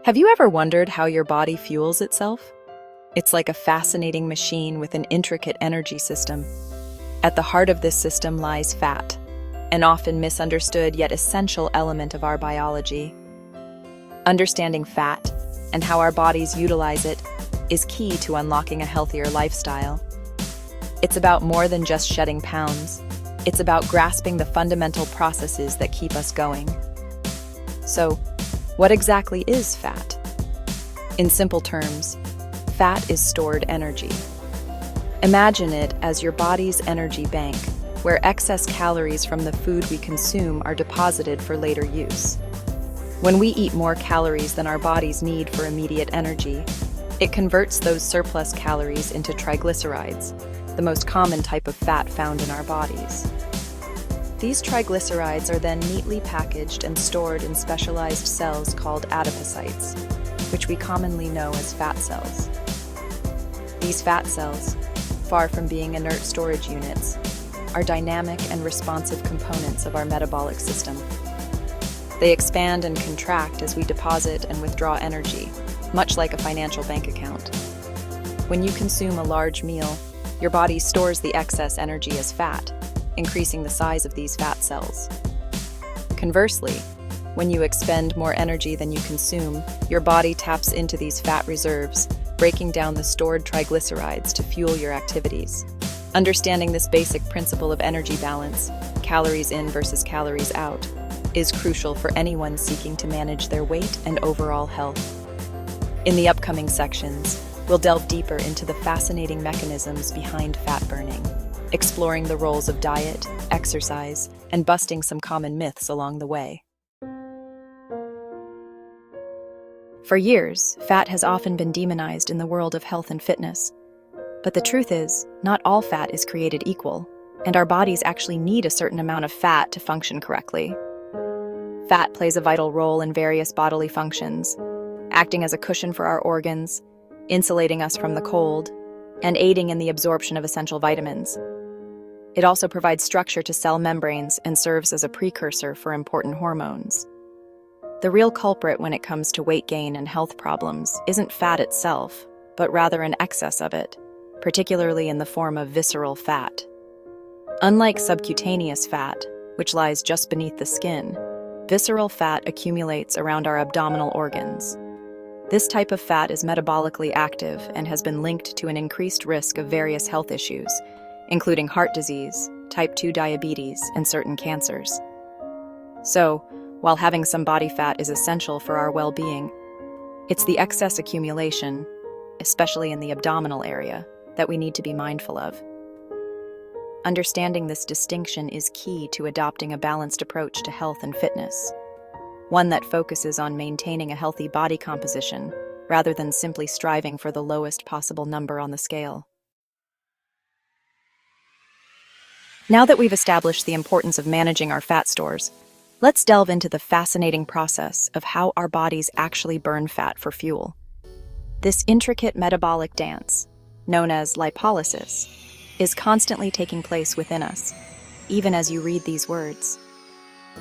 Have you ever wondered how your body fuels itself? It's like a fascinating machine with an intricate energy system. At the heart of this system lies fat, an often misunderstood yet essential element of our biology. Understanding fat and how our bodies utilize it is key to unlocking a healthier lifestyle. It's about more than just shedding pounds. It's about grasping the fundamental processes that keep us going. So, what exactly is fat? In simple terms, fat is stored energy. Imagine it as your body's energy bank, where excess calories from the food we consume are deposited for later use. When we eat more calories than our bodies need for immediate energy, it converts those surplus calories into triglycerides, the most common type of fat found in our bodies. These triglycerides are then neatly packaged and stored in specialized cells called adipocytes, which we commonly know as fat cells. These fat cells, far from being inert storage units, are dynamic and responsive components of our metabolic system. They expand and contract as we deposit and withdraw energy, much like a financial bank account. When you consume a large meal, your body stores the excess energy as fat, increasing the size of these fat cells. Conversely, when you expend more energy than you consume, your body taps into these fat reserves, breaking down the stored triglycerides to fuel your activities. Understanding this basic principle of energy balance, calories in versus calories out, is crucial for anyone seeking to manage their weight and overall health. In the upcoming sections, we'll delve deeper into the fascinating mechanisms behind fat burning, exploring the roles of diet, exercise, and busting some common myths along the way. For years, fat has often been demonized in the world of health and fitness. But the truth is, not all fat is created equal, and our bodies actually need a certain amount of fat to function correctly. Fat plays a vital role in various bodily functions, acting as a cushion for our organs, insulating us from the cold, and aiding in the absorption of essential vitamins. It also provides structure to cell membranes and serves as a precursor for important hormones. The real culprit when it comes to weight gain and health problems isn't fat itself, but rather an excess of it, particularly in the form of visceral fat. Unlike subcutaneous fat, which lies just beneath the skin, visceral fat accumulates around our abdominal organs. This type of fat is metabolically active and has been linked to an increased risk of various health issues, including heart disease, type 2 diabetes, and certain cancers. So, while having some body fat is essential for our well-being, it's the excess accumulation, especially in the abdominal area, that we need to be mindful of. Understanding this distinction is key to adopting a balanced approach to health and fitness, one that focuses on maintaining a healthy body composition rather than simply striving for the lowest possible number on the scale. Now that we've established the importance of managing our fat stores, let's delve into the fascinating process of how our bodies actually burn fat for fuel. This intricate metabolic dance, known as lipolysis, is constantly taking place within us, even as you read these words.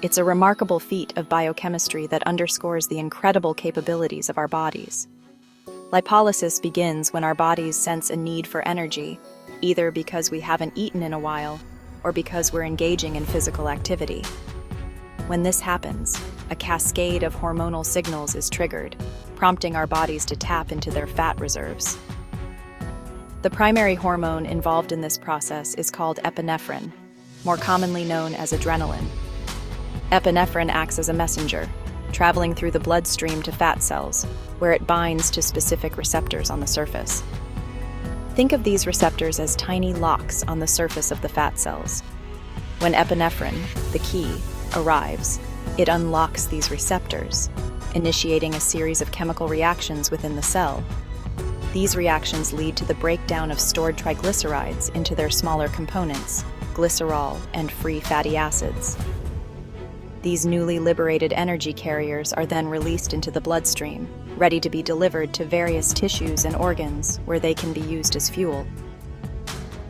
It's a remarkable feat of biochemistry that underscores the incredible capabilities of our bodies. Lipolysis begins when our bodies sense a need for energy, either because we haven't eaten in a while or because we're engaging in physical activity. When this happens, a cascade of hormonal signals is triggered, prompting our bodies to tap into their fat reserves. The primary hormone involved in this process is called epinephrine, more commonly known as adrenaline. Epinephrine acts as a messenger, traveling through the bloodstream to fat cells, where it binds to specific receptors on the surface. Think of these receptors as tiny locks on the surface of the fat cells. When epinephrine, the key, arrives, it unlocks these receptors, initiating a series of chemical reactions within the cell. These reactions lead to the breakdown of stored triglycerides into their smaller components, glycerol and free fatty acids. These newly liberated energy carriers are then released into the bloodstream, ready to be delivered to various tissues and organs where they can be used as fuel.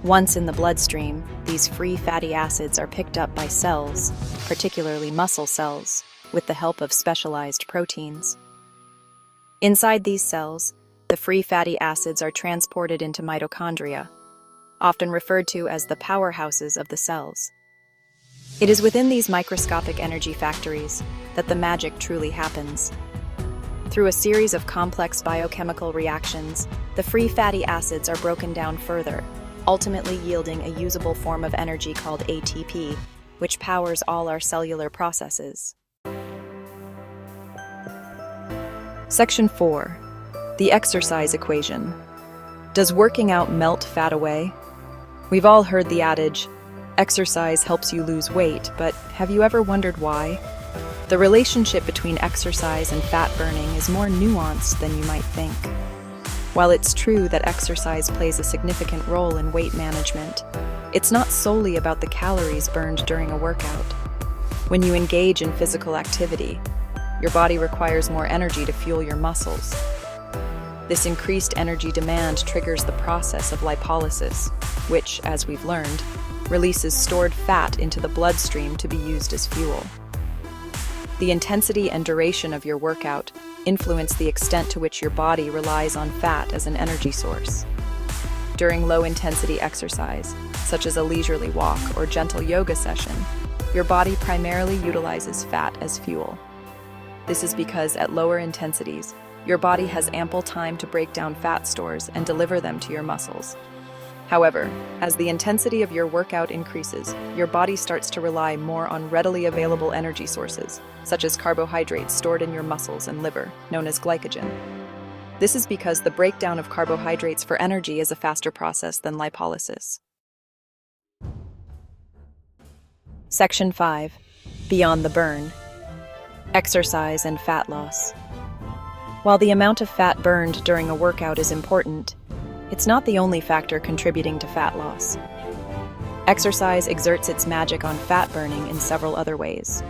Once in the bloodstream, these free fatty acids are picked up by cells, particularly muscle cells, with the help of specialized proteins. Inside these cells, the free fatty acids are transported into mitochondria, often referred to as the powerhouses of the cells. It is within these microscopic energy factories that the magic truly happens. Through a series of complex biochemical reactions, the free fatty acids are broken down further, ultimately yielding a usable form of energy called ATP, which powers all our cellular processes. Section 4. The exercise equation. Does working out melt fat away? We've all heard the adage, exercise helps you lose weight, but have you ever wondered why? The relationship between exercise and fat burning is more nuanced than you might think. While it's true that exercise plays a significant role in weight management, it's not solely about the calories burned during a workout. When you engage in physical activity, your body requires more energy to fuel your muscles. This increased energy demand triggers the process of lipolysis, which, as we've learned, releases stored fat into the bloodstream to be used as fuel. The intensity and duration of your workout influence the extent to which your body relies on fat as an energy source. During low-intensity exercise, such as a leisurely walk or gentle yoga session, your body primarily utilizes fat as fuel. This is because at lower intensities, your body has ample time to break down fat stores and deliver them to your muscles. However, as the intensity of your workout increases, your body starts to rely more on readily available energy sources, such as carbohydrates stored in your muscles and liver, known as glycogen. This is because the breakdown of carbohydrates for energy is a faster process than lipolysis. Section 5. Beyond the burn. Exercise and fat loss. While the amount of fat burned during a workout is important, it's not the only factor contributing to fat loss. Exercise exerts its magic on fat burning in several other ways.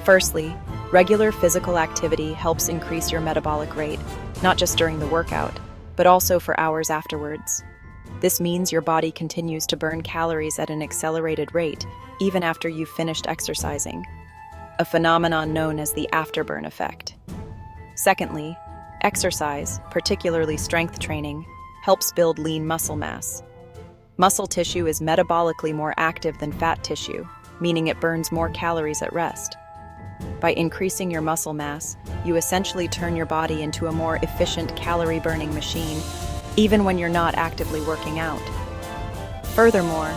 Firstly, regular physical activity helps increase your metabolic rate, not just during the workout, but also for hours afterwards. This means your body continues to burn calories at an accelerated rate, even after you've finished exercising, a phenomenon known as the afterburn effect. Secondly, exercise, particularly strength training, helps build lean muscle mass. Muscle tissue is metabolically more active than fat tissue, meaning it burns more calories at rest. By increasing your muscle mass, you essentially turn your body into a more efficient calorie-burning machine, even when you're not actively working out. Furthermore,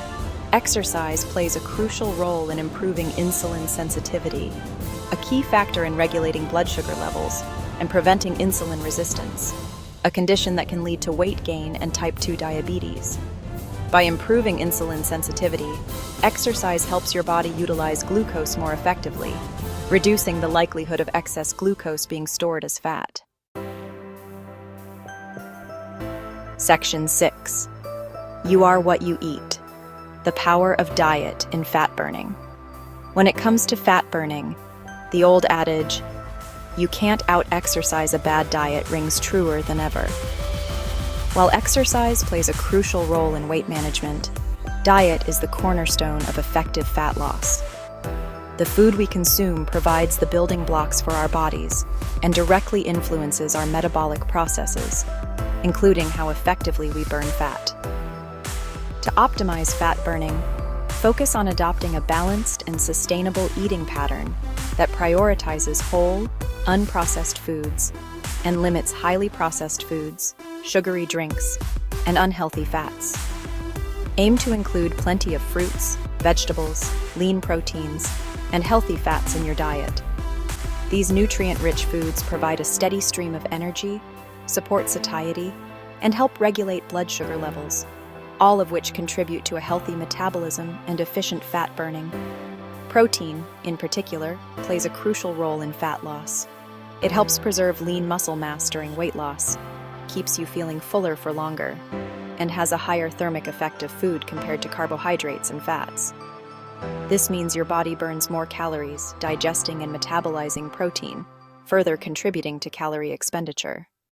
exercise plays a crucial role in improving insulin sensitivity, a key factor in regulating blood sugar levels and preventing insulin resistance, a condition that can lead to weight gain and type 2 diabetes. By improving insulin sensitivity, exercise helps your body utilize glucose more effectively, reducing the likelihood of excess glucose being stored as fat. Section 6. You are what you eat. The power of diet in fat burning. When it comes to fat burning, the old adage, "You can't out-exercise a bad diet," rings truer than ever. While exercise plays a crucial role in weight management, diet is the cornerstone of effective fat loss. The food we consume provides the building blocks for our bodies and directly influences our metabolic processes, including how effectively we burn fat. To optimize fat burning, focus on adopting a balanced and sustainable eating pattern that prioritizes whole, unprocessed foods and limits highly processed foods, sugary drinks, and unhealthy fats. Aim to include plenty of fruits, vegetables, lean proteins, and healthy fats in your diet. These nutrient-rich foods provide a steady stream of energy, support satiety, and help regulate blood sugar levels, all of which contribute to a healthy metabolism and efficient fat burning. Protein, in particular, plays a crucial role in fat loss. It helps preserve lean muscle mass during weight loss, keeps you feeling fuller for longer, and has a higher thermic effect of food compared to carbohydrates and fats. This means your body burns more calories, digesting and metabolizing protein, further contributing to calorie expenditure.